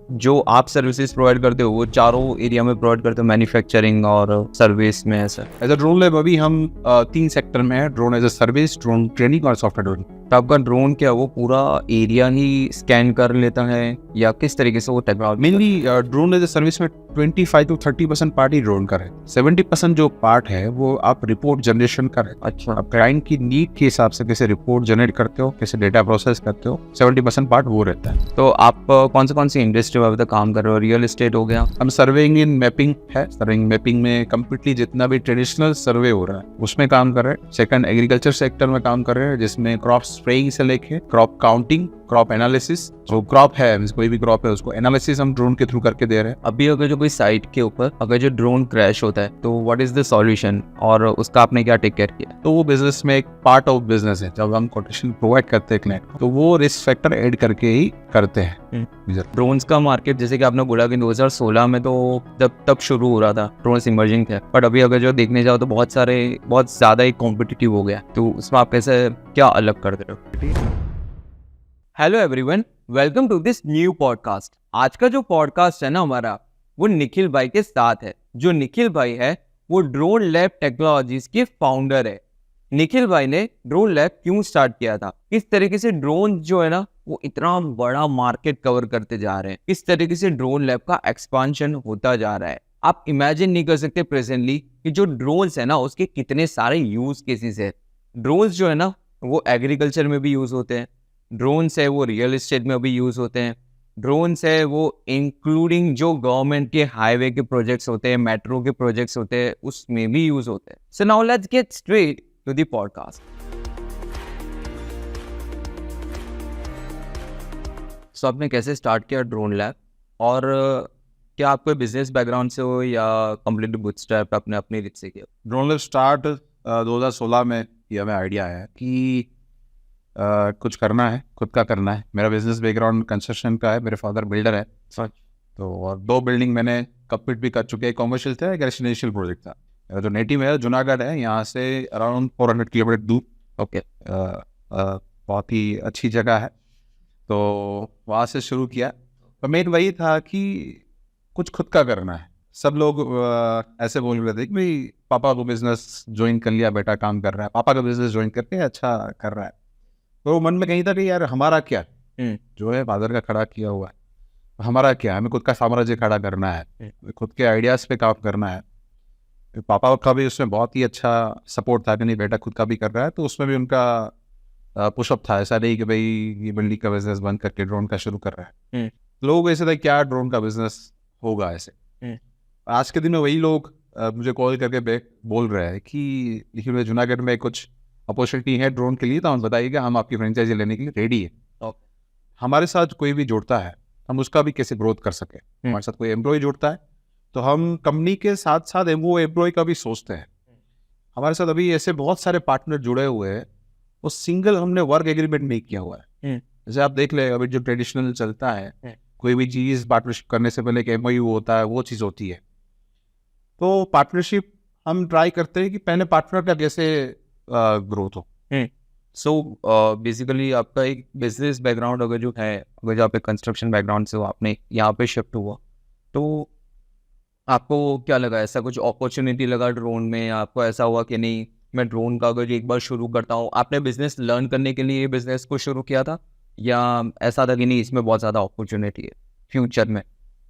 जो आप services provide करते हो वो चारों एरिया में प्रोवाइड करते हो, मैन्युफैक्चरिंग और सर्विस में ऐसा? एज अ ड्रोन लैब अभी हम 3 सेक्टर में है, drone as a service, drone training और सॉफ्टवेयर डेवलपमेंट। तो आपका ड्रोन क्या वो पूरा एरिया ही स्कैन कर लेता है या किस तरीके से वो technology? Mainly drone as a service में 25 to 30% पार्ट ही ड्रोन का है। 70% जो पार्ट है वो आप रिपोर्ट जनरेशन का है। अच्छा, आप क्लाइंट की नीड के हिसाब से कैसे रिपोर्ट जनरेट करते हो, कैसे डेटा प्रोसेस करते हो, 70% पार्ट वो रहता है। तो आप कौन सी इंडस्ट्री में अभी तक काम कर रहे हो? रियल एस्टेट हो गया? हम सर्वेइंग इन मैपिंग है, सर्वेइंग मैपिंग में कम्प्लीटली जितना भी ट्रेडिशनल सर्वे हो रहा है उसमें काम कर रहे हैं। सेकंड एग्रीकल्चर सेक्टर में काम कर रहे हैं, जिसमें क्रॉप स्प्रेइंग से लेके क्रॉप काउंटिंग, क्रॉप एनालिसिस, जो क्रॉप है कोई भी क्रॉप है उसको एनालिसिस हम ड्रोन के थ्रू करके दे रहे हैं। अभी अगर जो कोई साइट के ऊपर अगर जो ड्रोन क्रैश होता है तो व्हाट इज द सॉल्यूशन और उसका आपने क्या टेक केयर किया? तो वो बिजनेस में एक पार्ट ऑफ बिजनेस है। जब हम कोटेशन प्रोवाइड करते हैं क्लाइंट तो वो रिस्क फैक्टर ऐड करके ही करते हैं। ड्रोन्स का मार्केट जैसे कि आपने बोला कि 2016 में तो तब शुरू हो रहा था, ड्रोन्स इमर्जिंग थे, बट अभी अगर जो देखने जाओ तो बहुत ज़्यादा ही कॉम्पिटिटिव हो गया। तो उसमें आप कैसे क्या अलग कर दे रहे हो? Hello everyone, welcome to this new podcast. आज का जो पॉडकास्ट है ना हमारा, वो निखिल भाई के साथ है। जो निखिल भाई है वो ड्रोन लैब टेक्नोलॉजीज के फाउंडर है। निखिल भाई ने ड्रोन लैब क्यों स्टार्ट किया था, किस तरीके से ड्रोन जो है ना वो इतना बड़ा मार्केट कवर करते जा रहे हैं, किस तरीके से ड्रोन लैब का एक्सपांशन होता जा रहा है, आप इमेजिन नहीं कर सकते प्रेजेंटली कि जो ड्रोन्स है ना उसके कितने सारे यूज केसेस है। ड्रोन्स जो है ना वो एग्रीकल्चर में भी यूज होते हैं, ड्रोन्स है वो रियल एस्टेट में भी यूज होते हैं, ड्रोन्स है वो इंक्लूडिंग जो गवर्नमेंट के हाईवे के प्रोजेक्ट्स होते हैं, मेट्रो के प्रोजेक्ट्स होते हैं, उसमें भी यूज होते हैं। So now let's get straight to the podcast. So आपने कैसे स्टार्ट किया ड्रोन लैब, और क्या आप कोई बिजनेस बैकग्राउंड से हो या कंप्लीटली बूटस्ट्रैप आपने अपनी रीच से किया? ड्रोन लैब स्टार्ट 2016 में ये हमें आइडिया है कि कुछ करना है, खुद का करना है। मेरा बिजनेस बैकग्राउंड कंस्ट्रक्शन का है, मेरे फादर बिल्डर है। तो और 2 बिल्डिंग मैंने कंप्लीट भी कर चुके हैं। कॉमर्शियल था, एक रेसिडेंशियल प्रोजेक्ट था। मेरा जो नेटिव है जूनागढ़ है, यहाँ से अराउंड 400 किलोमीटर दूर। ओके, बहुत ही अच्छी जगह है। तो वहाँ से शुरू किया। तो मेन वही था कि कुछ खुद का करना है। सब लोग ऐसे बोल रहे थे कि भाई पापा को बिजनेस ज्वाइन कर लिया, बेटा काम कर रहा है, पापा का बिजनेस ज्वाइन करके अच्छा कर रहा है। तो मन में कहीं था कि यार हमारा क्या जो है फादर का खड़ा किया हुआ है, हमारा क्या, हमें खुद का साम्राज्य खड़ा करना है, खुद के आइडियाज़ पे काम करना है। पापा का भी उसमें बहुत ही अच्छा सपोर्ट था कि नहीं बेटा खुद का भी कर रहा है। तो उसमें भी उनका पुशअप था, ऐसा नहीं कि भाई ये बिल्डिंग का बिजनेस बंद करके ड्रोन का शुरू कर रहा है। लोग ऐसे थे क्या ड्रोन का बिजनेस होगा ऐसे। आज के दिन में वही लोग मुझे कॉल करके बोल रहे हैं कि लेकिन जूनागढ़ में कुछ अपॉर्चुनिटी है ड्रोन के लिए, तो हम बताइएगा, हम आपकी फ्रेंचाइजी लेने के लिए रेडी है। हमारे साथ कोई भी जुड़ता है हम उसका भी कैसे ग्रोथ कर सके। हमारे साथ कोई एम्प्लॉय जुड़ता है तो हम कंपनी के साथ साथ वो एम्प्लॉय का भी सोचते हैं। हमारे साथ अभी ऐसे बहुत सारे पार्टनर जुड़े हुए हैं, वो सिंगल हमने वर्क एग्रीमेंट नहीं किया हुआ है। जैसे आप देख ले अभी जो ट्रेडिशनल चलता है, कोई भी चीज़ पार्टनरशिप करने से पहले एक MOU होता है, वो चीज़ होती है। तो पार्टनरशिप हम ट्राई करते हैं कि पहले पार्टनर का कैसे ग्रोथ हो। सो बेसिकली आपका एक बिजनेस बैकग्राउंड अगर जो है, अगर जो आप कंस्ट्रक्शन बैकग्राउंड से हो, आपने यहाँ पे शिफ्ट हुआ, तो आपको क्या लगा, ऐसा कुछ अपॉर्चुनिटी लगा ड्रोन में? आपको ऐसा हुआ कि नहीं मैं ड्रोन का अगर एक बार शुरू करता हूँ, आपने बिजनेस लर्न करने के लिए बिजनेस को शुरू किया था, या ऐसा था कि नहीं इसमें बहुत ज़्यादा अपॉर्चुनिटी है फ्यूचर में?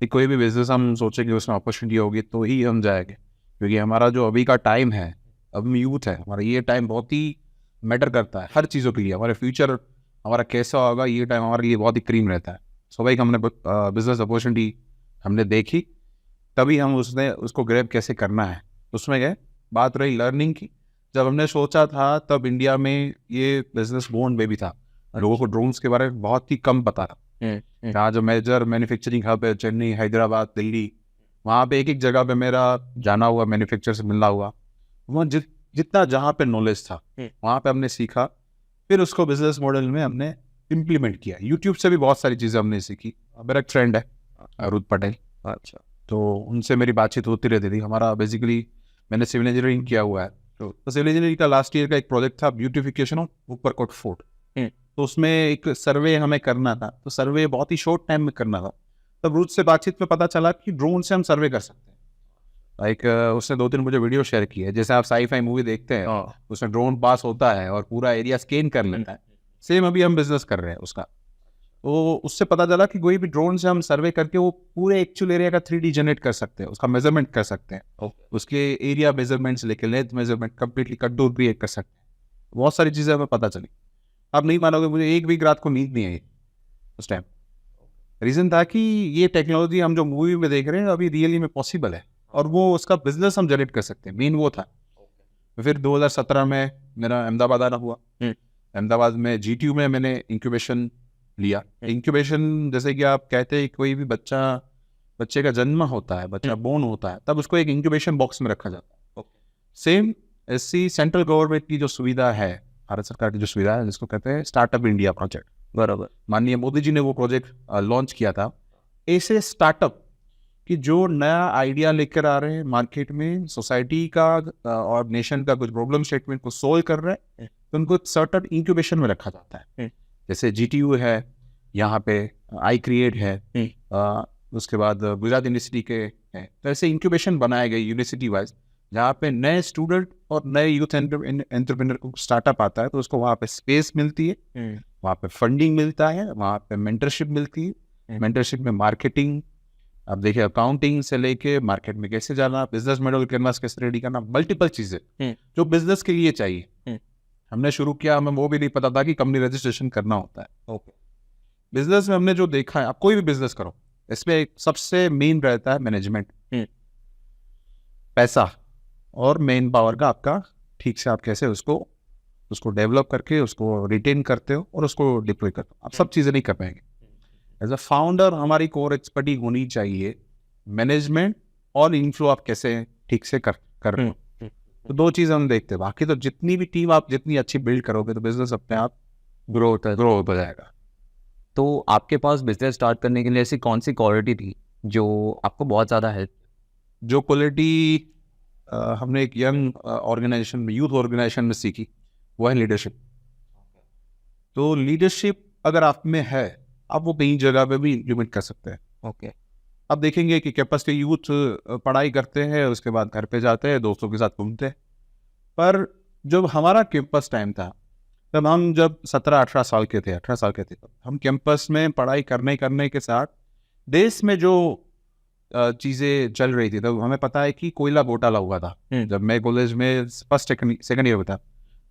कि कोई भी बिजनेस हम सोचेंगे उसमें अपॉर्चुनिटी होगी तो ही हम जाएंगे, क्योंकि हमारा जो अभी का टाइम है, अब हम यूथ है, हमारा ये टाइम बहुत ही मैटर करता है हर चीज़ों के लिए। हमारे फ्यूचर हमारा कैसा होगा, ये टाइम हमारे लिए बहुत ही क्रीम रहता है। सो भाई हमने बिजनेस अपॉर्चुनिटी हमने देखी, तभी हम उसको ग्रैब कैसे करना है उसमें गए। बात रही लर्निंग की, जब हमने सोचा था तब इंडिया में ये बिजनेस बोर्न में भी था। लोगों को ड्रोन्स के बारे में बहुत ही कम पता था। जहाँ जो मेजर मैन्युफैक्चरिंग हब है, चेन्नई, हैदराबाद, दिल्ली, वहाँ पे एक एक जगह पे मेरा जाना हुआ, मैन्युफैक्चर से मिलना हुआ। वहाँ जितना जहाँ पे नॉलेज था वहाँ पे हमने सीखा, फिर उसको बिजनेस मॉडल में हमने इम्प्लीमेंट किया। यूट्यूब से भी बहुत सारी चीज़ें हमने सीखी। मेरा एक फ्रेंड है अरुद पटेल, अच्छा, तो उनसे मेरी बातचीत होती रहती थी। हमारा बेसिकली मैंने सिविल इंजीनियरिंग किया हुआ है, तो सिविल इंजीनियरिंग का लास्ट ईयर का एक प्रोजेक्ट था ब्यूटिफिकेशन ऑफ ऊपरकोट फोर्ट। तो उसमें एक सर्वे हमें करना था, तो सर्वे बहुत ही शॉर्ट टाइम में करना था। तब रूच से बातचीत में पता चला कि ड्रोन से हम सर्वे कर सकते हैं। लाइक उसने 2-3 मुझे वीडियो शेयर की है, जैसे आप साई-फाई मूवी देखते हैं, उसमें ड्रोन पास होता है और पूरा एरिया स्कैन कर लेता है। सेम अभी हम बिजनेस कर रहे हैं उसका। तो उससे पता चला कि कोई भी ड्रोन से हम सर्वे करके वो पूरे एक्चुअल एरिया का 3D जनरेट कर सकते हैं, उसका मेजरमेंट कर सकते हैं, उसके एरिया मेजरमेंट्स लेके length measurement completely contour create कर सकते हैं। बहुत सारी चीज़ें हमें पता चली। आप नहीं मानोगे, मुझे एक भी रात को नींद नहीं आई उस टाइम। रीज़न था कि ये टेक्नोलॉजी हम जो मूवी में देख रहे हैं अभी रियली में पॉसिबल है, और वो उसका बिजनेस हम जनरेट कर सकते हैं। मेन वो था। फिर 2017 में मेरा अहमदाबाद आना हुआ। अहमदाबाद में GTU में मैंने इंक्यूबेशन लिया। इंक्यूबेशन जैसे कि आप कहते हैं, कोई भी बच्चे का जन्म होता है, बच्चा बोर्न होता है, तब उसको एक इंक्यूबेशन बॉक्स में रखा जाता है। सेम ऐसी सेंट्रल गवर्नमेंट की जो सुविधा है, भारत सरकार की जो सुविधा है, जिसको कहते हैं स्टार्टअप इंडिया प्रोजेक्ट, बराबर, माननीय मोदी जी ने वो प्रोजेक्ट लॉन्च किया था। ऐसे स्टार्टअप कि जो नया आइडिया लेकर आ रहे हैं मार्केट में, सोसाइटी का और नेशन का कुछ प्रॉब्लम स्टेटमेंट को सोल्व कर रहे हैं, तो उनको सर्टेन इंक्यूबेशन में रखा जाता है। जैसे GTU है, यहाँ पे आई क्रिएट है, उसके बाद गुजरात यूनिवर्सिटी के हैं। तो ऐसे इंक्यूबेशन बनाए गए यूनिवर्सिटी वाइज, जहाँ पे नए स्टूडेंट और नए यूथ एंटरप्रेन्योर को स्टार्टअप आता है, तो उसको वहाँ पे स्पेस मिलती है, वहाँ पे फंडिंग मिलता है, वहाँ पे मेंटरशिप मिलती है। मेंटरशिप में मार्केटिंग, अब देखिए अकाउंटिंग से लेके मार्केट में कैसे जाना, बिजनेस मॉडल कैनवास कैसे रेडी करना, मल्टीपल चीजें जो बिजनेस के लिए चाहिए। हमने शुरू किया, हमें वो भी नहीं पता था कि कंपनी रजिस्ट्रेशन करना होता है। बिजनेस में हमने जो देखा है, आप कोई भी बिजनेस करो, इसमें एक सबसे मेन रहता है मैनेजमेंट, पैसा और मेन पावर का आपका ठीक से आप कैसे उसको डेवलप करके उसको रिटेन करते हो और उसको डिप्लॉय करते हो। आप सब चीजें नहीं कर पाएंगे। एज अ फाउंडर हमारी कोर एक्सपर्टीज होनी चाहिए मैनेजमेंट और इन्फ्लो आप कैसे ठीक से कर रहे हो। तो दो चीज़ हम देखते हैं। बाकी तो जितनी भी टीम आप जितनी अच्छी बिल्ड करोगे तो बिजनेस अपने आप ग्रो होता जाएगा। तो आपके पास बिजनेस स्टार्ट करने के लिए ऐसी कौन सी क्वालिटी थी जो आपको बहुत ज़्यादा हेल्प? जो क्वालिटी हमने एक यंग ऑर्गेनाइजेशन में, यूथ ऑर्गेनाइजेशन में सीखी, वो है लीडरशिप। तो लीडरशिप अगर आप में है, आप वो कहीं जगह पे भी इम्प्लीमेंट कर सकते हैं। ओके, आप देखेंगे कि कैंपस के यूथ पढ़ाई करते हैं, उसके बाद घर पे जाते हैं, दोस्तों के साथ घूमते हैं। पर जब हमारा कैंपस टाइम था, तब हम जब 17-18 साल के थे, 18 साल के थे, तब हम कैंपस में पढ़ाई करने के साथ देश में जो चीज़ें चल रही थी, तब हमें पता है कि कोयला घोटाला हुआ था। जब मैं कॉलेज में फर्स्ट सेकंड ईयर में था,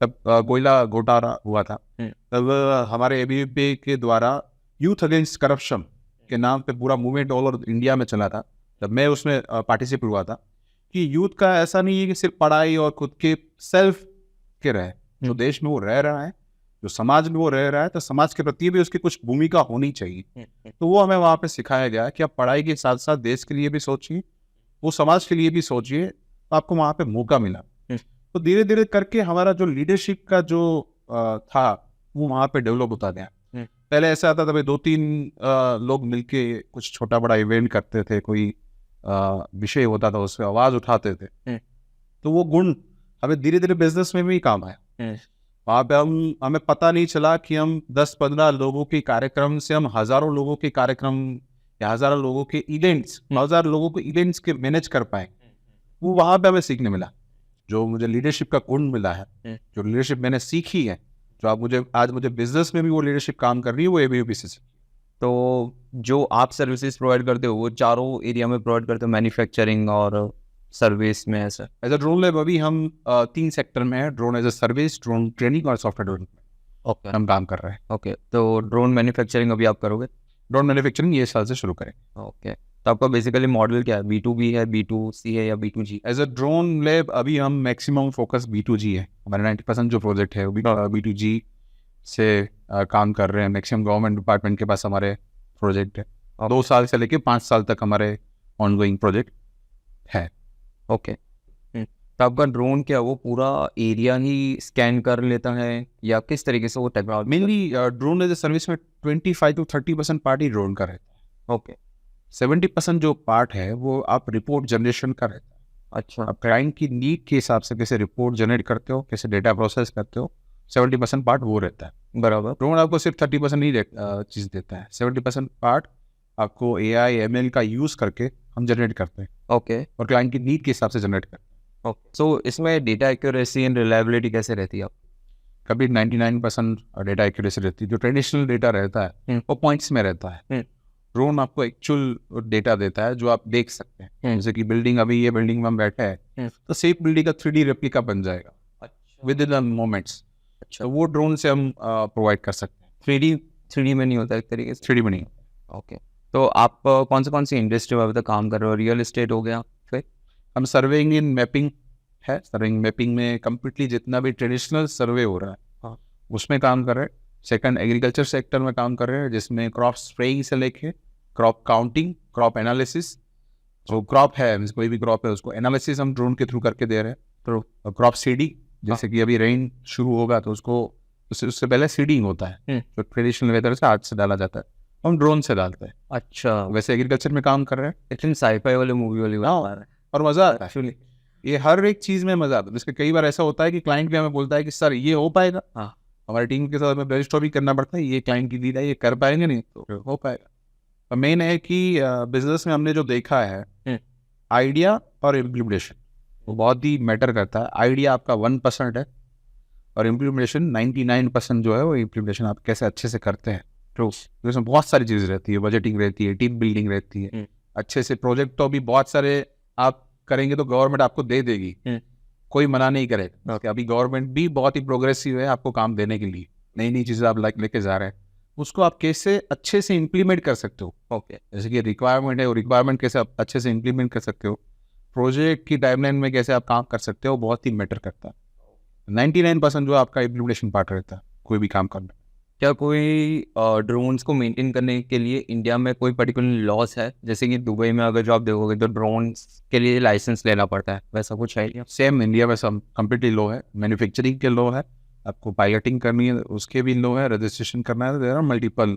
तब कोयला घोटाला हुआ था। तब हमारे ABVP के द्वारा यूथ अगेंस्ट करप्शन के नाम पे पूरा मूवमेंट ऑल ओवर इंडिया में चला था। तब मैं उसमें पार्टिसिपेट हुआ था कि यूथ का ऐसा नहीं है कि सिर्फ पढ़ाई और खुद के सेल्फ के रहे, जो देश में वो रह रहा है, जो समाज में वो रह रहा है, तो समाज के प्रति भी उसकी कुछ भूमिका होनी चाहिए। तो वो हमें वहाँ पे सिखाया गया कि आप पढ़ाई के साथ साथ देश के लिए भी सोचिए, वो समाज के लिए भी सोचिए, तो आपको वहाँ पे मौका मिला। तो धीरे धीरे करके हमारा जो लीडरशिप का जो था वो वहाँ पे डेवलप होता गया। पहले ऐसा आता था भाई 2-3 लोग मिलके कुछ छोटा बड़ा इवेंट करते थे, कोई विषय होता था, उस पर आवाज उठाते थे। तो वो गुण हमें धीरे धीरे बिजनेस में भी काम आया। वहाँ पे हमें पता नहीं चला कि हम 10-15 लोगों के कार्यक्रम से हम हजारों लोगों के कार्यक्रम या हजारों लोगों के इवेंट्स, 1000 लोगों के इवेंट्स के मैनेज कर पाए। वो वहाँ पे हमें सीखने मिला, जो मुझे लीडरशिप का गुण मिला है, जो लीडरशिप मैंने सीखी है, जो आज मुझे बिजनेस में भी वो लीडरशिप काम कर रही है, वो ABVP से। तो जो आप सर्विसेज प्रोवाइड करते हो वो चारों एरिया में प्रोवाइड करते हो, मैन्युफैक्चरिंग और सर्विस में? ऐसा एज अ ड्रोन लैब अभी हम 3 सेक्टर में है, drone as a service, drone training और सॉफ्टवेयर डेवलपमेंट। ओके, हम काम कर रहे हैं। ओके, तो ड्रोन मैन्युफैक्चरिंग अभी आप करोगे? ड्रोन मैन्युफैक्चरिंग ये साल से शुरू करें। ओके, तो आपका बेसिकली मॉडल क्या है? B2B है, B2C है या B2G? As a drone lab अभी हम मैक्सिमम फोकस B2G है। हमारे 90% जो प्रोजेक्ट है वो B2G से काम कर रहे हैं। मैक्सिमम गवर्नमेंट डिपार्टमेंट के पास हमारे प्रोजेक्ट है। 2 साल से लेके 5 साल तक हमारे ऑनगोइंग प्रोजेक्ट है। ओके, तो आपका ड्रोन क्या वो पूरा एरिया ही स्कैन कर लेता है या किस तरीके से वो technology? Mainly drone as a service में 25 to 30% पार्ट ही ड्रोन का रहता है। ओके, 70% जो पार्ट है वो आप रिपोर्ट जनरेशन का रहता है। अच्छा, आप क्लाइंट की नीड के हिसाब से कैसे रिपोर्ट जनरेट करते हो, कैसे डेटा प्रोसेस करते हो, 70% पार्ट वो रहता है। बराबर। ड्रोन आपको सिर्फ 30% ही चीज़ देता है। 70% पार्ट आपको AI ML का यूज़ करके हम जनरेट करते हैं ओके और क्लाइंट की नीड के हिसाब से जनरेट करते हैं। ओके। सो इसमें डेटा एक्यूरेसी एंड रिलायबिलिटी कैसे रहती है? कभी 99% डेटा एक्यूरेसी रहती है। जो ट्रेडिशनल डेटा रहता है वो पॉइंट्स में रहता है। ड्रोन आपको एक्चुअल डेटा देता है जो आप देख सकते हैं। जैसे कि बिल्डिंग, अभी ये बिल्डिंग में हम बैठे हैं तो सेफ बिल्डिंग का 3D रेप्लिका बन जाएगा विद इन मोमेंट्स। अच्छा, तो वो ड्रोन से हम प्रोवाइड कर सकते हैं। 3D में नहीं होता एक तरीके से? 3D में नहीं। ओके। तो आप कौन सी इंडस्ट्री में अभी तक काम कर रहे हो? रियल एस्टेट हो गया, फिर हम सर्वेइंग इन मैपिंग है। सर्वेइंग मैपिंग में कम्प्लीटली जितना भी ट्रेडिशनल सर्वे हो रहा है हाँ। उसमें काम कर रहे हैं। सेकंड, एग्रीकल्चर सेक्टर में काम कर रहे हैं जिसमें क्रॉप स्प्रेइंग से लेके क्रॉप काउंटिंग, क्रॉप एनालिसिस। जो क्रॉप है, कोई भी क्रॉप है, उसको एनालिसिस हम ड्रोन के थ्रू करके दे रहे हैं। तो क्रॉप सीडिंग, जैसे कि अभी रेन शुरू होगा तो उससे पहले सीडिंग होता है जो ट्रेडिशनल वेदर से हाथ से डाला जाता है, हम ड्रोन से डालते हैं। अच्छा, वैसे एग्रीकल्चर में काम कर रहे हैं। इतनी साईफाई वाली मूवी वाली बात कर रहे हैं। और मज़ा आता है एक्चुअली ये हर एक चीज़ में मज़ा आता है। जिसके कई बार ऐसा होता है कि क्लाइंट भी हमें बोलता है कि सर ये हो पाएगा। हाँ। हमारी टीम के साथ हमें ब्रेनस्टॉर्मिंग करना पड़ता है, ये क्लाइंट की नीड है, ये कर पाएंगे नहीं तो हो पाएगा। और मेन है कि बिजनेस में हमने जो देखा है, आइडिया और इम्प्लीमेंटेशन वो बहुत ही मैटर करता है। आइडिया आपका 1% है और इम्प्लीमेंटेशन 99% जो है वो इम्प्लीमेंटेशन आप कैसे अच्छे से करते हैं। तो इसमें बहुत सारी चीज़ें रहती है, बजटिंग रहती है, टीम बिल्डिंग रहती है, अच्छे से प्रोजेक्ट तो अभी बहुत सारे आप करेंगे तो गवर्नमेंट आपको दे देगी, कोई मना नहीं करेगा। अभी गवर्नमेंट भी बहुत ही प्रोग्रेसिव है आपको काम देने के लिए, नई नई चीज़ें आप लेके जा रहे हैं, उसको आप कैसे अच्छे से इम्प्लीमेंट कर सकते हो। ओके। जैसे कि रिक्वायरमेंट है, वो रिक्वायरमेंट कैसे आप अच्छे से इम्प्लीमेंट कर सकते हो, प्रोजेक्ट की टाइमलाइन में कैसे आप काम कर सकते हो, बहुत ही मैटर करता है। 99% जो आपका इम्प्लीमेंटेशन पार्ट रहता है कोई भी काम करना। क्या कोई ड्रोन्स को मेंटेन करने के लिए इंडिया में कोई पर्टिकुलर लॉस है? जैसे कि दुबई में अगर जो आप देखोगे तो ड्रोन्स के लिए लाइसेंस लेना पड़ता है, वैसा कुछ है क्या? सेम इंडिया में सब कम्प्लीटली लो है। मैन्युफैक्चरिंग के लो है, आपको पायलटिंग करनी है उसके भी लो है, रजिस्ट्रेशन करना है, there are multiple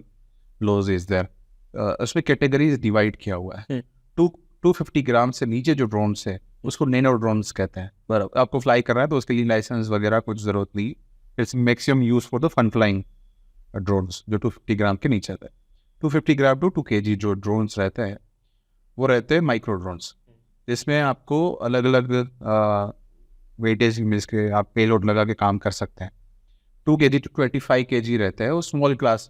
laws is there. उसमें कैटेगरीज डिवाइड किया हुआ है। 250 ग्राम से नीचे जो ड्रोन्स है उसको नैनो ड्रोन्स कहते हैं। बराबर, आपको फ्लाई करना है तो उसके लिए लाइसेंस वगैरह कुछ ज़रूरत नहीं। It's maximum use for the fun flying drones जो 250 ग्राम के नीचे रहते हैं। 250 ग्राम टू 2 kg जो ड्रोन्स रहते हैं वो रहते हैं माइक्रो ड्रोन्स, जिसमें आपको अलग अलग वेटेज मिल के आप पेलोड लगा के काम कर सकते हैं। 2 kg टू 25 kg रहते हैं वो स्मॉल क्लास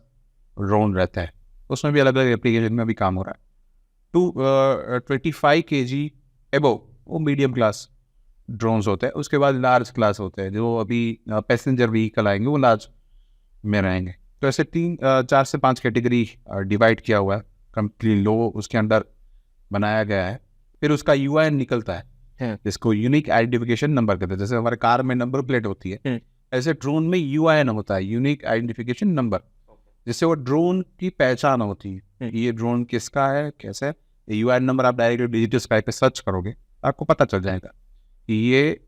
ड्रोन रहता है, उसमें भी अलग अलग एप्लीकेशन में भी काम हो रहा है। 25 kg एबो वो मीडियम क्लास ड्रोन्स होते हैं। उसके बाद लार्ज क्लास होते हैं जो अभी पैसेंजर व्हीकल आएंगे वो लार्ज में रहेंगे। तो ऐसे 4 से 5 कैटेगरी डिवाइड किया हुआ है, कंप्लीट लो उसके अंदर बनाया गया है। फिर उसका UIN निकलता है जिसको यूनिक आइडेंटिफिकेशन नंबर कहते हैं। जैसे हमारे कार में नंबर प्लेट होती है, ऐसे ड्रोन में UIN होता है, यूनिक आइडेंटिफिकेशन नंबर, जिससे वो ड्रोन की पहचान होती है ये ड्रोन किसका है, कैसे है। UIN नंबर आप डायरेक्ट डिजिटल स्काई पे सर्च करोगे आपको पता चल जाएगा कि ये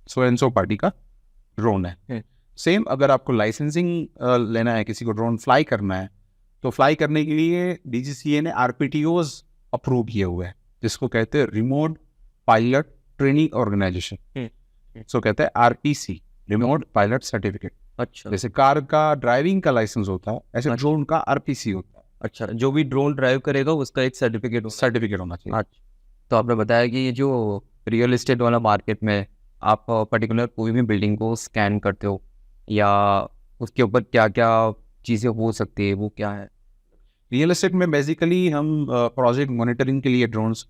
सो एंड सो पार्टी का ड्रोन है। सेम अगर आपको लाइसेंसिंग लेना है, किसी को ड्रोन फ्लाई करना है, तो फ्लाई करने के लिए DGCA ने RPTOs अप्रूव किए हुए हैं जिसको कहते हैं रिमोट पायलट ट्रेनिंग ऑर्गेनाइजेशन। सो कहते हैं RPC, रिमोट पायलट सर्टिफिकेट। अच्छा, जैसे कार का ड्राइविंग का लाइसेंस होता है ऐसे ड्रोन का RPC होता है। अच्छा, जो भी ड्रोन ड्राइव करेगा उसका एक सर्टिफिकेट होना चाहिए। अच्छा, तो आपने बताया कि ये जो रियल एस्टेट वाला मार्केट में आप पर्टिकुलर कोई भी बिल्डिंग को स्कैन करते हो या उसके ऊपर क्या क्या चीज़ें हो सकती है, वो क्या है? रियल एस्टेट में बेसिकली हम प्रोजेक्ट मॉनिटरिंग के लिए ड्रोन्स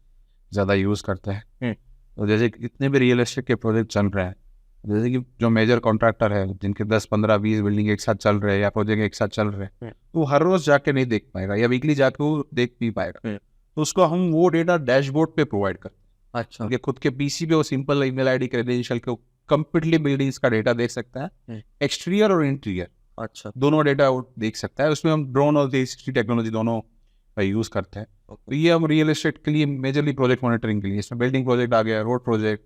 ज़्यादा यूज़ करते हैं। तो जैसे इतने भी रियल एस्टेट के प्रोजेक्ट चल रहे हैं, जैसे कि जो मेजर कॉन्ट्रैक्टर है जिनके 10, 15, 20 बिल्डिंग एक साथ चल रहे हैं या प्रोजेक्ट एक साथ चल रहे हैं, तो वो हर रोज़ जाके नहीं देख पाएगा या वीकली जाके वो देख नहीं पाएगा। तो उसको हम वो डेटा डैशबोर्ड पे प्रोवाइड करते हैं। अच्छा, उनके खुद के PC पे वो सिंपल ईमेल ID क्रेडेंशियल को कंप्लीटली बिल्डिंग्स का डेटा देख सकता है, एक्सटीरियर और इंटीरियर अच्छा, दोनों डेटा वो देख सकता है। उसमें हम ड्रोन और 360 टेक्नोलॉजी दोनों का यूज़ करते हैं। तो ये हम रियल एस्टेट के लिए मेजरली प्रोजेक्ट मॉनिटरिंग के लिए, इसमें बिल्डिंग प्रोजेक्ट आ गया, रोड प्रोजेक्ट,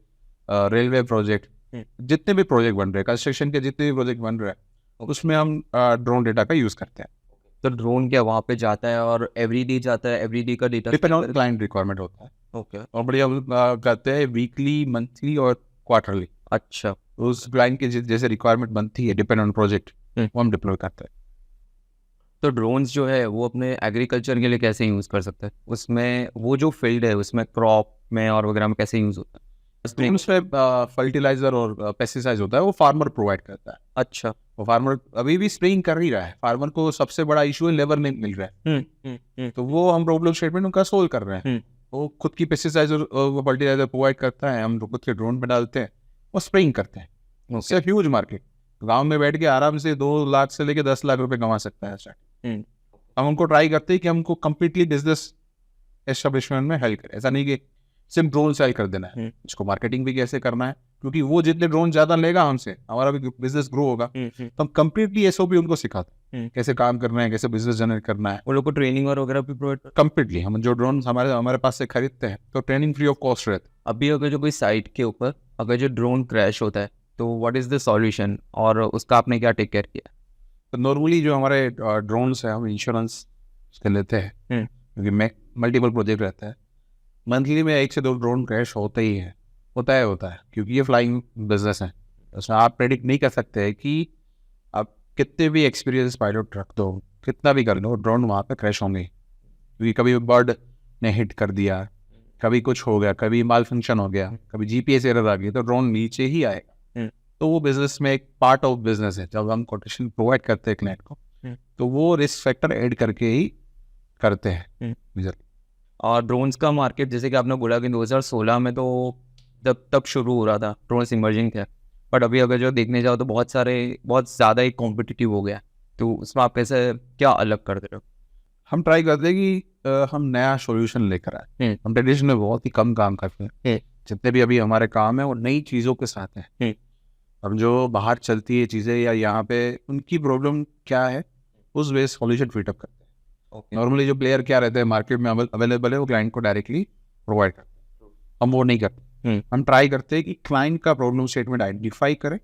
रेलवे प्रोजेक्ट, जितने भी प्रोजेक्ट बन रहे हैं, कंस्ट्रक्शन के जितने भी प्रोजेक्ट बन रहे हैं, उसमें हम ड्रोन डेटा का यूज़ करते हैं। तो ड्रोन क्या वहाँ पे जाता है और एवरीडे जाता है, एवरीडे का data depend on client requirement होता है। ओके, और बढ़िया हम करते हैं वीकली, मंथली और क्वार्टरली। अच्छा, उस क्लाइंट के जैसे रिक्वायरमेंट बनती है डिपेंड ऑन प्रोजेक्ट, वो हम डिप्लॉय करते हैं। तो ड्रोन्स जो है वो अपने एग्रीकल्चर के लिए कैसे यूज़ कर सकते हैं? उसमें वो जो फील्ड है उसमें क्रॉप में और वगैरह में कैसे यूज़ होता है? तो उसमें फर्टिलाइजर और पेस्टिसाइड होता है, वो फार्मर प्रोवाइड करता है। अच्छा। वो फार्मर अभी भी स्प्रेइंग कर ही रहा है। फार्मर को सबसे बड़ा इशू है लेबर नहीं मिल रहा है, तो वो हम प्रॉब्लम स्टेटमेंट उनका सोल्व कर रहे हैं। वो खुद की पेस्टिसाइड और फर्टिलाइजर प्रोवाइड करता है, हम खुद के ड्रोन पे डालते हैं, वो स्प्रेइंग करते हैं। उससे ह्यूज मार्केट, गांव में बैठ के आराम से 2 लाख से लेके 10 लाख रुपए कमा सकता है स्टार्ट। हम उनको ट्राई करते हैं कि हमको कंप्लीटली बिजनेस एस्टेब्लिशमेंट में हेल्प करें। ऐसा नहीं कि सिर्फ ड्रोन सेल कर देना है, इसको मार्केटिंग भी कैसे करना है, क्योंकि वो जितने ड्रोन ज्यादा लेगा हमसे, हमारा भी बिजनेस ग्रो होगा। तो हम कंप्लीटली एसओपी उनको सिखाते हैं, कैसे काम करना है, कैसे बिजनेस जनरेट करना है। उन लोग को ट्रेनिंग और वगैरह भी प्रोवाइड कंप्लीटली हम जो ड्रोन हमारे हमारे पास से खरीदते हैं तो ट्रेनिंग फ्री ऑफ कॉस्ट रहती है। अभी अगर जो कोई साइट के ऊपर अगर जो ड्रोन क्रैश होता है तो व्हाट इज़ द सॉल्यूशन और उसका आपने क्या टेक केयर किया? तो नॉर्मली जो हमारे ड्रोन्स है हम इंश्योरेंस उसके लेते हैं, क्योंकि मल्टीपल प्रोजेक्ट रहता है। मंथली में 1 से 2 ड्रोन क्रैश होता है, क्योंकि ये फ्लाइंग बिजनेस है। उसमें आप प्रेडिक्ट नहीं कर सकते कि आप कितने भी एक्सपीरियंस पायलट रख दो, कितना भी कर लो, ड्रोन वहाँ पे क्रैश होंगे। क्योंकि कभी बर्ड ने हिट कर दिया, कभी कुछ हो गया, कभी माल फंक्शन हो गया, कभी जीपीएस एरर आ गई, तो ड्रोन नीचे ही आएगा। तो वो बिजनेस में एक पार्ट ऑफ बिजनेस है। जब हम कोटेशन प्रोवाइड करते हैं क्लाइंट को, तो वो रिस्क फैक्टर ऐड करके ही करते हैं। और ड्रोन्स का मार्केट जैसे कि आपने बोला कि 2016 में तो तब शुरू हो रहा था, ड्रोन्स इमर्जिंग थे, बट अभी अगर जो देखने जाओ तो बहुत ज़्यादा ही कॉम्पिटिटिव हो गया। तो उसमें आप कैसे क्या अलग करते हो? हम ट्राई करते हैं कि हम नया सॉल्यूशन लेकर आए। हम ट्रेडिशन में बहुत ही कम काम करते हैं। जितने भी अभी हमारे काम है वो नई चीज़ों के साथ हैं। अब जो बाहर चलती है चीज़ें या यहाँ पे उनकी प्रॉब्लम क्या है, उस बेस सॉल्यूशन फिटअप करते हैं। नॉर्मली जो प्लेयर क्या रहते हैं मार्केट में अवेलेबल है, वो क्लाइंट को डायरेक्टली प्रोवाइड करते हैं। हम वो नहीं करते। हम ट्राई करते हैं कि क्लाइंट का प्रॉब्लम स्टेटमेंट आइडेंटिफाई करें,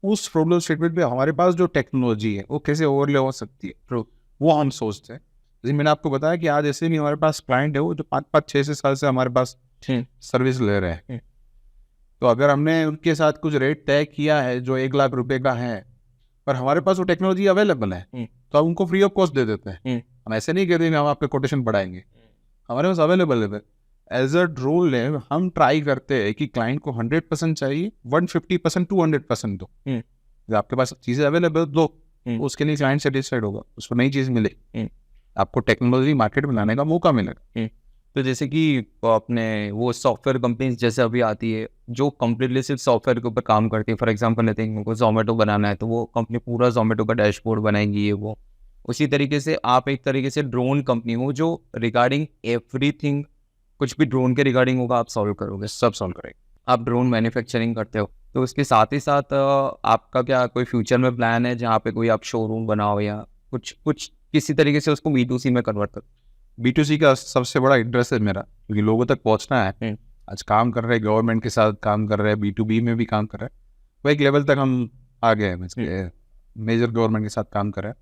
उस प्रॉब्लम स्टेटमेंट पे हमारे पास जो टेक्नोलॉजी है वो कैसे ओवरले हो सकती है, वो हम सोचते हैं। जैसे मैंने आपको बताया कि आज ऐसे नहीं, हमारे पास क्लाइंट है वो जो 5-6 साल से हमारे पास सर्विस ले रहे हैं। तो अगर हमने उनके साथ कुछ रेट तय किया है जो 1 लाख रुपए का है, पर हमारे पास वो टेक्नोलॉजी अवेलेबल है, तो हम उनको फ्री ऑफ कॉस्ट दे देते हैं। हम ऐसे नहीं कहते हम आपके कोटेशन बढ़ाएंगे, हमारे पास अवेलेबल है। एज अ ड्रोन ले हम ट्राई करते हैं कि क्लाइंट को 100% चाहिए, 150% 200% दो। जब आपके पास चीज़ें अवेलेबल दो, उसके लिए क्लाइंट सेटिस्फाइड होगा, उसको नई चीज़ मिले, आपको टेक्नोलॉजी मार्केट में लाने का मौका मिलेगा। तो जैसे कि अपने वो सॉफ्टवेयर कंपनीज जैसे अभी आती है जो कम्प्लीटली सिर्फ सॉफ्टवेयर के ऊपर काम करती है, फॉर एग्जांपल लेते हैं उनको जोमेटो बनाना है तो वो कंपनी पूरा जोमेटो का डैशबोर्ड बनाएंगी ये वो। उसी तरीके से आप एक तरीके से ड्रोन कंपनी हो जो रिगार्डिंग एवरीथिंग, कुछ भी ड्रोन के रिगार्डिंग होगा आप सॉल्व करोगे, सब सॉल्व करेंगे। आप ड्रोन मैन्युफैक्चरिंग करते हो, तो उसके साथ ही साथ आपका क्या कोई फ्यूचर में प्लान है जहाँ पे कोई आप शोरूम बनाओ या कुछ किसी तरीके से उसको B2C में कन्वर्ट करो? B2C का सबसे बड़ा इंटरेस्ट है मेरा, क्योंकि लोगों तक पहुंचना है। आज काम कर रहे हैं, गवर्नमेंट के साथ काम कर रहे हैं, B2B में भी काम कर रहे हैं, वो एक लेवल तक हम आ गए हैं, मेजर गवर्नमेंट के साथ काम कर रहे हैं।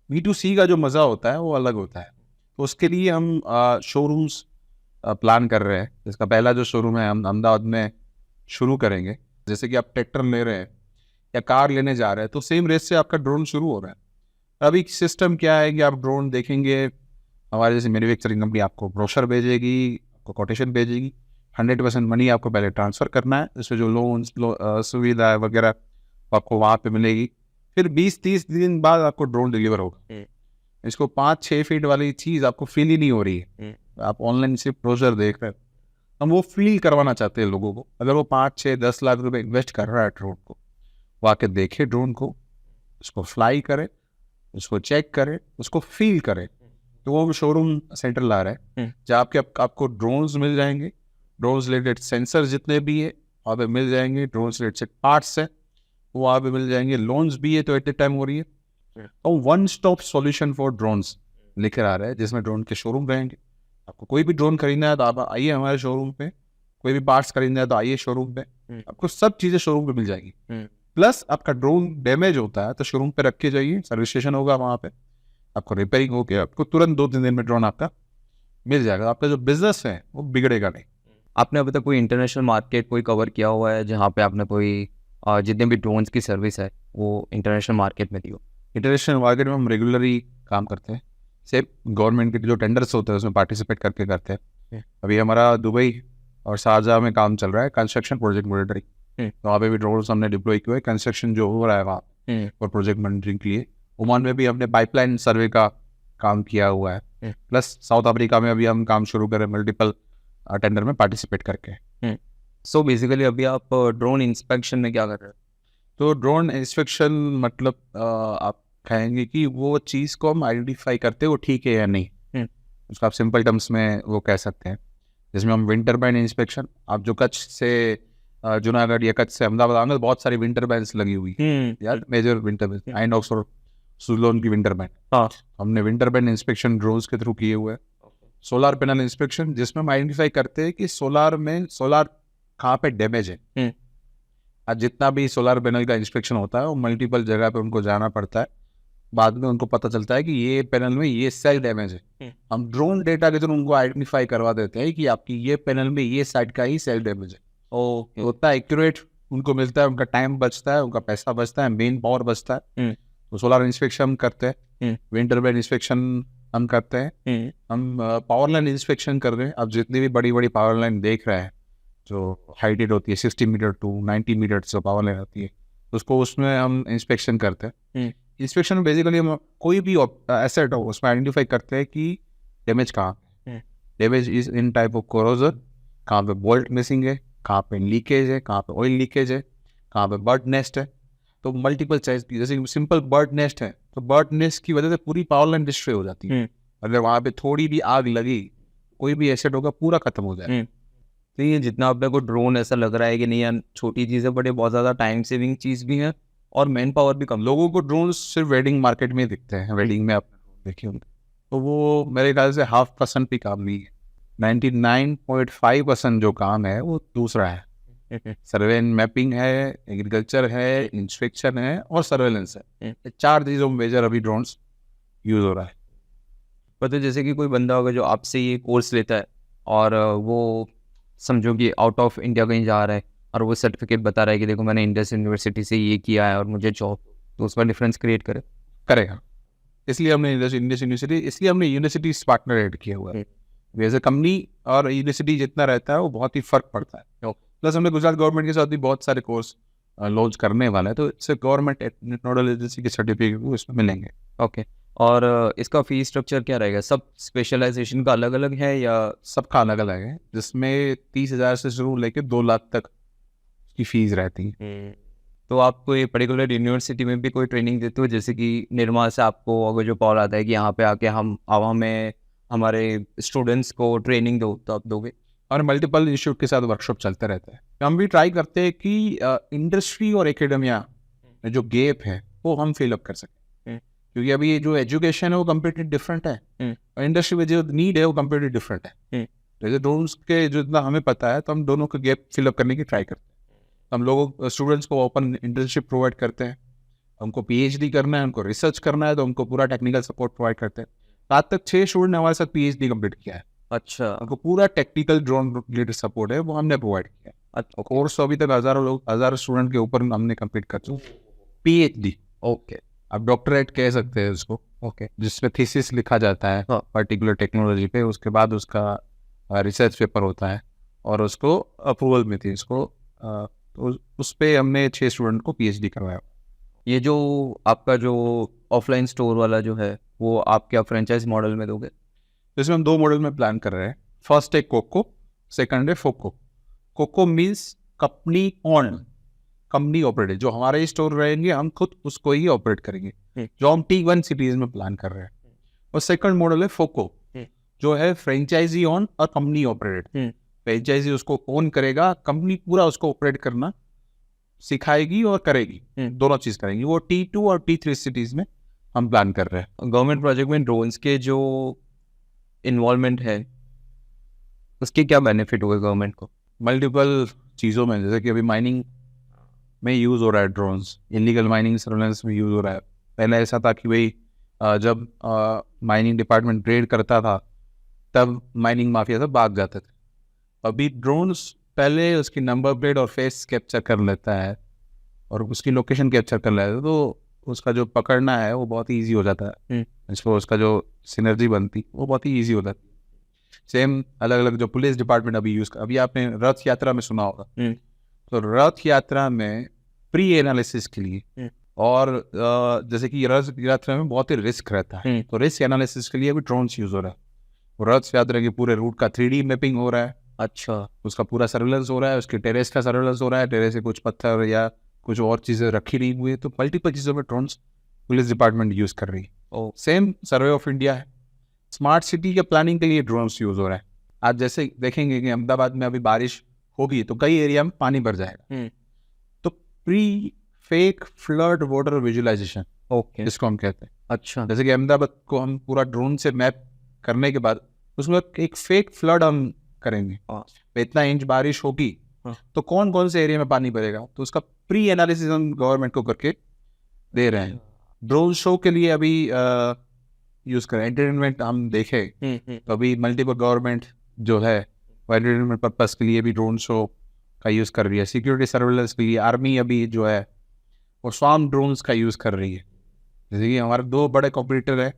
B2C का जो मज़ा होता है वो अलग होता है। तो उसके लिए हम शोरूम्स प्लान कर रहे हैं, जिसका पहला जो शोरूम है हम अहमदाबाद में शुरू करेंगे। जैसे कि आप ट्रैक्टर ले रहे हैं या कार लेने जा रहे हैं, तो सेम रेट से आपका ड्रोन शुरू हो रहा है। अभी सिस्टम क्या है कि आप ड्रोन देखेंगे, हमारे जैसे मैन्युफैक्चरिंग कंपनी आपको ब्रोशर भेजेगी, आपको कोटेशन भेजेगी, 100% मनी आपको पहले ट्रांसफ़र करना है, इसमें जो लोन सुविधा वगैरह आपको वहाँ पे मिलेगी। फिर 20-30 दिन बाद आपको ड्रोन डिलीवर होगा। इसको 5-6 फीट वाली चीज़ आपको फील ही नहीं हो रही है, आप ऑनलाइन सिर्फ ब्रोशर देख रहे हैं। हम वो फील करवाना चाहते हैं लोगों को। अगर वो 5-6-10 लाख रुपए इन्वेस्ट कर रहा है ड्रोन को, वो आके देखे ड्रोन को, उसको फ्लाई करे, उसको चेक करे, उसको फील करे। तो वो शोरूम सेंटर ला रहा है जहाँ आपको ड्रोन्स मिल जाएंगे, ड्रोन्स रिलेटेड सेंसर जितने भी है वहाँ पे मिल जाएंगे, ड्रोन्स रिलेटेड पार्ट्स है वो वहाँ पे मिल जाएंगे, लोन्स भी है तो एट ए टाइम हो रही है। तो one stop solution for drones लेकर आ रहा है, जिसमें ड्रोन के शोरूम रहेंगे। आपको कोई भी ड्रोन खरीदना है तो आप आइए हमारे शोरूम पे, कोई भी पार्ट्स खरीदना है तो आइए शोरूम पे, आपको सब चीज़ें शोरूम पे मिल जाएगी। प्लस आपका ड्रोन डैमेज होता है तो शोरूम पे रख के जाइए, सर्विस स्टेशन होगा वहाँ पे, आपको रिपेयरिंग हो गया, आपको तुरंत 2-3 दिन में ड्रोन आपका मिल जाएगा। आपका जो बिजनेस है वो बिगड़ेगा नहीं। आपने अभी तक कोई इंटरनेशनल मार्केट कोई कवर किया हुआ है जहाँ पे आपने कोई जितने भी ड्रोन्स की सर्विस है वो इंटरनेशनल मार्केट में दी हो? इंटरनेशनल मार्केट में हम रेगुलरली काम करते हैं, सिर्फ गवर्नमेंट के जो टेंडर्स होते हैं उसमें पार्टिसिपेट करके करते हैं। अभी हमारा दुबई और शारजाह में काम चल रहा है कंस्ट्रक्शन प्रोजेक्ट मॉनिटरिंग, तो वहाँ पे भी ड्रोन्स हमने डिप्लॉय किए हुए, कंस्ट्रक्शन जो हो रहा है वहाँ और प्रोजेक्ट मॉनिटरिंग के लिए। ओमान में भी हमने पाइपलाइन सर्वे का काम किया हुआ है, प्लस साउथ अफ्रीका में अभी हम काम शुरू करें मल्टीपल टेंडर में पार्टिसिपेट करके। सो बेसिकली अभी आप ड्रोन इंस्पेक्शन में क्या कर रहे हो? तो ड्रोन इंस्पेक्शन मतलब आप कहेंगे कि वो चीज़ को हम आइडेंटिफाई करते हैं वो ठीक है या नहीं, उसका आप सिंपल टर्म्स में वो कह सकते हैं। जिसमें हम विंटर बैंड इंस्पेक्शन, आप जो कच्छ से जूनागढ़ या कच्छ से अहमदाबाद आएंगे तो बहुत सारी विंटर बैंड्स लगी हुई है यार, मेजर विंटर बैंड, आइनॉक्स और सुलोन की विंटर बैंड। हाँ, हमने विंटर बैंड इंस्पेक्शन ड्रोन्स के थ्रू किए हुए हैं। सोलार पैनल इंस्पेक्शन, जिसमें हम आइडेंटिफाई करते हैं कि सोलार कहाँ पे डैमेज है। आज जितना भी सोलार पैनल का इंस्पेक्शन होता है वो मल्टीपल जगह पे उनको जाना पड़ता है, बाद में उनको पता चलता है कि ये पैनल में ये सेल डैमेज है। हम ड्रोन डेटा के थ्रू उनको आइडेंटिफाई करवा देते हैं कि आपकी ये पैनल में ये साइड का ही सेल डैमेज है। तो उतना एक्यूरेट उनको मिलता है, उनका टाइम बचता है, उनका पैसा बचता है, मेन पावर बचता है। तो सोलार इंस्पेक्शन हम करते हैं, विंटर बैंड इंस्पेक्शन हम करते हैं, हम पावर लाइन इंस्पेक्शन कर रहे हैं। अब जितनी भी बड़ी बड़ी पावर लाइन देख रहे हैं जो हाइटेड होती है 60 मीटर टू 90 मीटर जो पावर लाइन होती है, उसको उसमें हम इंस्पेक्शन करते हैं। इंस्पेक्शन में बेसिकली हम कोई भी एसेट हो उसमें आइडेंटिफाई करते हैं कि डैमेज कहाँ है। Damage is in type of corrosion, कहाँ पे बोल्ट मिसिंग है, कहाँ पे लीकेज है, कहाँ पे ऑयल लीकेज है, कहाँ पे बर्ड नेस्ट है। तो मल्टीपल साइज, जैसे सिंपल बर्ड नेस्ट है तो बर्ड नेस्ट की वजह से पूरी पावर लाइन डिस्ट्रॉय हो जाती है। अगर वहाँ पे थोड़ी भी आग लगी, कोई भी एसेट होगा पूरा खत्म हो जाए। तो ये जितना अपने को ड्रोन ऐसा लग रहा है कि नहीं यार छोटी चीज़ है, बट ये बहुत ज़्यादा टाइम सेविंग चीज़ भी है और मैन पावर भी कम। लोगों को ड्रोन सिर्फ वेडिंग मार्केट में दिखते हैं, वेडिंग में आपने ड्रोन देखे होंगे, तो वो मेरे ख्याल से 0.5% भी काम नहीं है। 99.5% जो काम है वो दूसरा है। सर्वे एंड मैपिंग है, एग्रीकल्चर है, इंस्पेक्शन है और सर्वेलेंस है। ये 4 चीज़ों में मेजर अभी ड्रोन्स यूज हो रहा है। पता जैसे कि कोई बंदा होगा जो आपसे ये कोर्स लेता है और वो समझो कि आउट ऑफ इंडिया कहीं जा रहा है और वो सर्टिफिकेट बता रहा है कि देखो मैंने इंडस यूनिवर्सिटी से ये किया है और मुझे जॉब, तो उसमें डिफरेंस क्रिएट करेगा। इसलिए हमने इंडस यूनिवर्सिटी, इसलिए हमने यूनिवर्सिटी पार्टनर ऐड किया हुआ है। वैसे कंपनी और यूनिवर्सिटी जितना रहता है वो बहुत ही फर्क पड़ता है। प्लस हमने गुजरात गवर्नमेंट के साथ भी बहुत सारे कोर्स लॉन्च करने वाला है, तो इससे गवर्नमेंट नोडल एजेंसी के सर्टिफिकेट वो इसमें मिलेंगे। ओके, और इसका फी स्ट्रक्चर क्या रहेगा? सब स्पेशलाइजेशन का अलग अलग है या सबका अलग अलग है, जिसमें 30,000 से शुरू लेके 2 लाख तक की फीस रहती है। तो आप कोई पर्टिकुलर यूनिवर्सिटी में भी कोई ट्रेनिंग देते हो, जैसे कि निर्मा से आपको अगर जो कॉल आता है कि यहाँ पे आके हम आवाम में हमारे स्टूडेंट्स को ट्रेनिंग दो, तो आप दोगे? और मल्टीपल इंस्टीट्यूट के साथ वर्कशॉप चलते रहते हैं। हम भी ट्राई करते हैं कि इंडस्ट्री और एकेडमिया में जो गैप है वो हम फिल अप कर सकें, क्योंकि अभी ये जो एजुकेशन है वो कम्प्लीटली डिफरेंट है और इंडस्ट्री में जो नीड है वो कम्प्लीटली डिफरेंट है। जैसे ड्रोन्स के जो इतना हमें पता है तो हम दोनों के गैप फिल अप करने की ट्राई करते हैं। हम लोगों स्टूडेंट्स को ओपन इंटर्नशिप प्रोवाइड करते हैं, उनको PhD करना है, उनको रिसर्च करना है तो उनको पूरा टेक्निकल सपोर्ट प्रोवाइड करते हैं। आज तक 6 स्टूडेंट ने हमारे साथ PhD कंप्लीट किया है। अच्छा, उनको पूरा टेक्निकल ड्रोन रिलेटेड सपोर्ट है वो हमने प्रोवाइड किया है। अच्छा, कोर्स अभी तक हज़ारों स्टूडेंट के ऊपर हमने कंप्लीट कर चुके। PhD, ओके, आप डॉक्टरेट कह सकते हैं उसको, ओके, जिसमें थीसिस लिखा जाता है पर्टिकुलर टेक्नोलॉजी पे, उसके बाद उसका रिसर्च पेपर होता है और उसको अप्रूवल मिलती है। उसको तो उस पे हमने 6 स्टूडेंट को PhD करवाया। ये जो आपका जो ऑफलाइन स्टोर वाला जो है वो आप क्या फ्रेंचाइज मॉडल में दोगे? इसमें हम 2 मॉडल में प्लान कर रहे हैं। फर्स्ट है कोको, सेकंड है FOCO. COCO means company owned, company operated, जो हमारे स्टोर रहेंगे हम खुद उसको ही ऑपरेट करेंगे, जो हम T1 सिटीज में प्लान कर रहे हैं। और सेकंड मॉडल है फोको, जो है फ्रेंचाइजी ऑन और कंपनी ऑपरेटेड। फ्रेंचाइजी उसको ओन करेगा, कंपनी पूरा उसको ऑपरेट करना सिखाएगी और करेगी, दोनों चीज करेंगी। वो T2 और T3 सिटीज में हम प्लान कर रहे हैं। गवर्नमेंट प्रोजेक्ट में ड्रोन्स के जो इन्वॉल्वमेंट है उसके क्या बेनिफिट हुए गवर्नमेंट को? मल्टीपल चीज़ों में, जैसे कि अभी माइनिंग में यूज़ हो रहा है ड्रोन्स, इलीगल माइनिंग सर्वेलेंस में यूज़ हो रहा है। पहले ऐसा था कि भाई जब माइनिंग डिपार्टमेंट रेड करता था तब माइनिंग माफिया सब भाग जाते थे। अभी ड्रोन्स पहले उसकी नंबर प्लेट और फेस कैप्चर कर लेता है और उसकी लोकेशन कैप्चर कर लेता है, तो उसका जो पकड़ना है वो बहुत ही ईजी हो जाता है। इसको उसका जो सिनर्जी बनती वो बहुत ही ईजी हो जाती है। सेम अलग अलग जो पुलिस डिपार्टमेंट अभी यूज़ कर, अभी आपने रथ यात्रा में सुना होगा, तो रथ यात्रा में प्री एनालिसिस के लिए और जैसे कि रथ यात्रा में बहुत ही रिस्क रहता है, तो रिस्क एनालिसिस के लिए अभी ड्रोन्स यूज़ हो रहा है। रथ यात्रा के पूरे रूट का 3D मैपिंग हो रहा है, अच्छा, उसका पूरा सर्वेलेंस हो रहा है, उसके टेरेस का सर्वेलेंस हो रहा है, टेरेस से कुछ पत्थर या कुछ और चीज़ें रखी नहीं हुई है, तो मल्टीपल चीज़ों में ड्रोन्स पुलिस डिपार्टमेंट यूज़ कर रही है। सेम सर्वे ऑफ इंडिया है, स्मार्ट सिटी के प्लानिंग के लिए ड्रोन्स यूज़ हो रहा है। आज जैसे देखेंगे कि अहमदाबाद में अभी बारिश होगी तो कई एरिया में पानी भर जाएगा, तो pre fake flood water visualization, okay, जिसको हम कहते हैं। अच्छा, जैसे कि अहमदाबाद को हम पूरा ड्रोन से मैप करने के बाद उसमें एक फेक फ्लड हम करेंगे, इतना इंच बारिश होगी तो कौन कौन से एरिया में पानी भरेगा, तो उसका प्री एनालिसिस हम गवर्नमेंट को करके दे रहे हैं। ड्रोन शो के लिए अभी यूज करें, एंटरटेनमेंट हम देखें तो अभी मल्टीपल गवर्नमेंट जो है वो एंटरटेनमेंट पर्पज के लिए भी ड्रोन शो का यूज कर रही है। सिक्योरिटी सर्वेलेंस के लिए आर्मी अभी जो है वो स्वार्म ड्रोन्स का यूज कर रही है। जैसे कि हमारे दो बड़े कॉम्पिटिटर है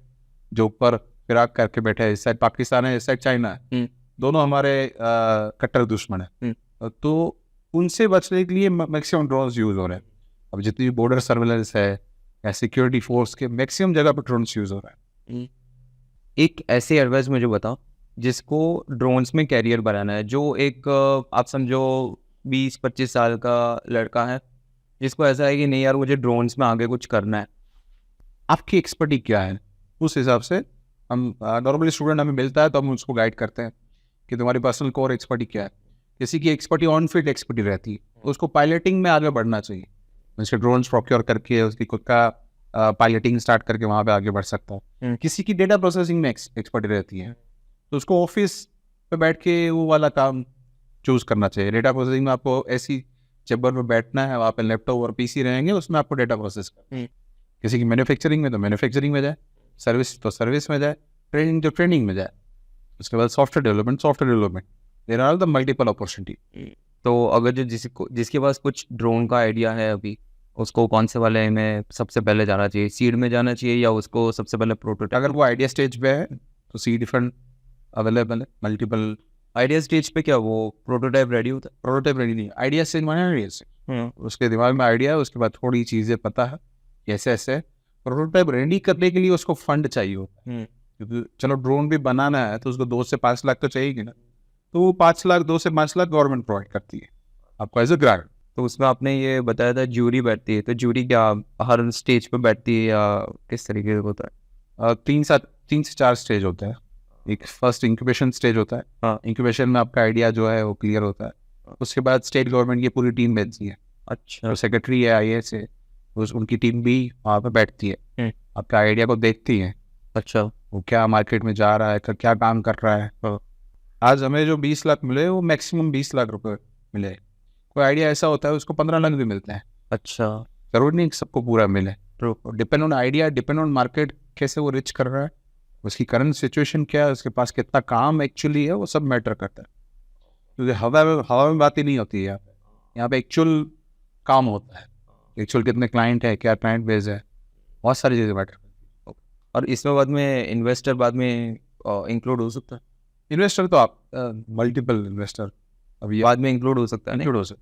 जो ऊपर फिराक करके बैठे हैं, इस साइड पाकिस्तान है, इस साइड चाइना है, दोनों हमारे कट्टर दुश्मन है, तो उनसे बचने के लिए मैक्सिमम ड्रोन्स यूज हो रहे हैं। अब जितनी भी बॉर्डर सर्वेलेंस है या सिक्योरिटी फोर्स के मैक्सिमम जगह पर ड्रोन्स यूज हो रहा है। एक ऐसी एडवाइस मुझे बताओ जिसको ड्रोन्स में कैरियर बनाना है, जो एक आप समझो 20-25 साल का लड़का है जिसको ऐसा है कि नहीं यार मुझे ड्रोन्स में आगे कुछ करना है। आपकी एक्सपर्टी क्या है, उस हिसाब से हम नॉर्मली स्टूडेंट हमें मिलता है तो हम उसको गाइड करते हैं कि तुम्हारी पर्सनल कोर एक्सपर्टी क्या है। किसी की एक्सपर्टी ऑन फील्ड एक्सपर्टी रहती है, उसको पायलटिंग में आगे बढ़ना चाहिए, उसके ड्रोन्स प्रोक्योर करके उसकी खुद का पायलटिंग स्टार्ट करके वहाँ पे आगे बढ़ सकता है। किसी की डेटा प्रोसेसिंग में एक्सपर्टी रहती है तो उसको ऑफिस पे बैठ के वो वाला काम चूज करना चाहिए। डेटा प्रोसेसिंग में आपको ऐसी चेम्बर में बैठना है, वहाँ पे लैपटॉप और पीसी रहेंगे, उसमें आपको डेटा प्रोसेस करना है। किसी की मैन्युफैक्चरिंग में तो मैन्युफैक्चरिंग में जाए, सर्विस तो सर्विस में जाए, ट्रेनिंग तो ट्रेनिंग में जाए, उसके बाद software development, there are the multiple opportunity. तो अगर जो जिसके पास कुछ ड्रोन का आइडिया है अभी, उसको कौन से वाले में सबसे पहले जाना चाहिए, सीड में जाना चाहिए या उसको सबसे पहले प्रोटोटाइप? अगर वो आइडिया स्टेज पे है तो सीड फंड अवेलेबल है, मल्टीपल। आइडिया स्टेज पे क्या वो प्रोटोटाइप रेडी होता है? प्रोटोटाइप रेडी नहीं, आइडिया स्टेज माने आइडिया से उसके दिमाग में आइडिया है, उसके बाद थोड़ी चीज़ें पता है कैसे ऐसे। प्रोटोटाइप रेडी करने के लिए उसको फंड चाहिए होता है, क्योंकि चलो ड्रोन भी बनाना है तो उसको 2 से 5 लाख तो चाहिए ना, तो वो 5 लाख 2 से 5 लाख गवर्नमेंट प्रोवाइड करती है आपको एज ए ग्रांट। तो उसमें आपने ये बताया था ज्यूरी बैठती है, तो ज्यूरी क्या हर स्टेज पे बैठती है या किस तरीके से होता है? 3 से 4 स्टेज होता है। एक फर्स्ट इंक्यूबेशन स्टेज होता है, हाँ, इंक्यूबेशन में आपका आइडिया जो है वो क्लियर होता है, उसके बाद स्टेट गवर्नमेंट की पूरी टीम बैठती है, अच्छा, तो सेक्रेटरी है IAS है, उनकी टीम भी वहाँ पे बैठती है, आपका आइडिया को देखती है, अच्छा, वो क्या मार्केट में जा रहा है, क्या काम कर रहा है। आज हमें जो 20 लाख मिले वो मैक्सिमम 20 लाख रुपए मिले। कोई आइडिया ऐसा होता है उसको 15 लाख भी मिलते हैं। अच्छा, जरूरी नहीं कि सबको पूरा मिले, true, depend on idea, depend on market, कैसे वो रिच कर रहा है, उसकी करंट सिचुएशन क्या है, उसके पास कितना काम एक्चुअली है, वो सब मैटर करता है। क्योंकि हवा में बात ही नहीं होती है, यहाँ पे एक्चुअल काम होता है, एक्चुअल कितने क्लाइंट है, क्या क्लाइंट बेस है, बहुत सारी चीज़ें मैटर करती है। और इसमें बाद में इन्वेस्टर बाद में इंक्लूड हो सकता है? इन्वेस्टर तो आप मल्टीपल इन्वेस्टर अभी बाद में इंक्लूड हो सकता है, इंक्लूड हो सकते।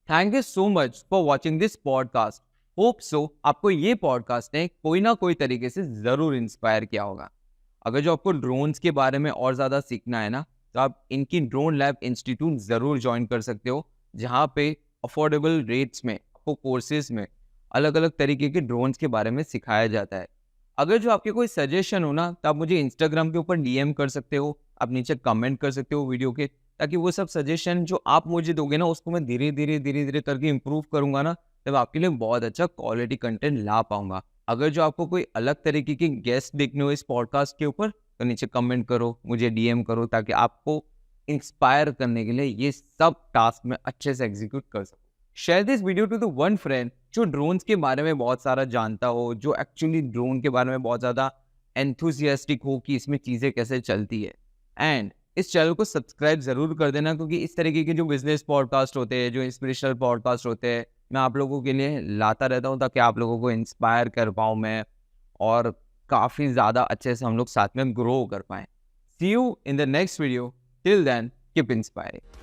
Thank you so much for watching this podcast. Hope so आपको ये पॉडकास्ट ने कोई ना कोई तरीके से ज़रूर इंस्पायर किया होगा। अगर जो आपको ड्रोन्स के बारे में और ज़्यादा सीखना है ना, तो आप इनकी ड्रोन लैब इंस्टीट्यूट ज़रूर ज्वाइन कर सकते हो, जहाँ पे अफोर्डेबल रेट्स में आपको कोर्सेज में अलग अलग तरीके के ड्रोन्स के बारे में सिखाया जाता है। अगर जो आपके कोई सजेशन हो ना, तो आप मुझे इंस्टाग्राम के ऊपर DM कर सकते हो, आप नीचे कमेंट कर सकते हो वीडियो के, ताकि वो सब सजेशन जो आप मुझे दोगे ना, उसको मैं धीरे धीरे करके इम्प्रूव करूंगा ना, तब आपके लिए बहुत अच्छा क्वालिटी कंटेंट ला पाऊंगा। अगर जो आपको कोई अलग तरीके के गेस्ट देखने हो इस पॉडकास्ट के ऊपर, तो नीचे कमेंट करो, मुझे DM करो, ताकि आपको इंस्पायर करने के लिए ये सब टास्क में अच्छे से एग्जीक्यूट कर सकूं। Share this video to the one friend जो ड्रोन्स के बारे में बहुत सारा जानता हो, जो एक्चुअली ड्रोन के बारे में बहुत ज़्यादा एंथुसियास्टिक हो कि इसमें चीज़ें कैसे चलती है। एंड इस चैनल को सब्सक्राइब ज़रूर कर देना, क्योंकि इस तरीके के जो बिजनेस पॉडकास्ट होते हैं, जो इंस्पिरेशनल पॉडकास्ट होते हैं, मैं आप लोगों के लिए लाता रहता हूँ ताकि आप लोगों को इंस्पायर कर पाऊँ मैं और काफ़ी ज़्यादा अच्छे से हम लोग साथ में ग्रो कर पाएँ। See you in the next video, till then keep inspiring.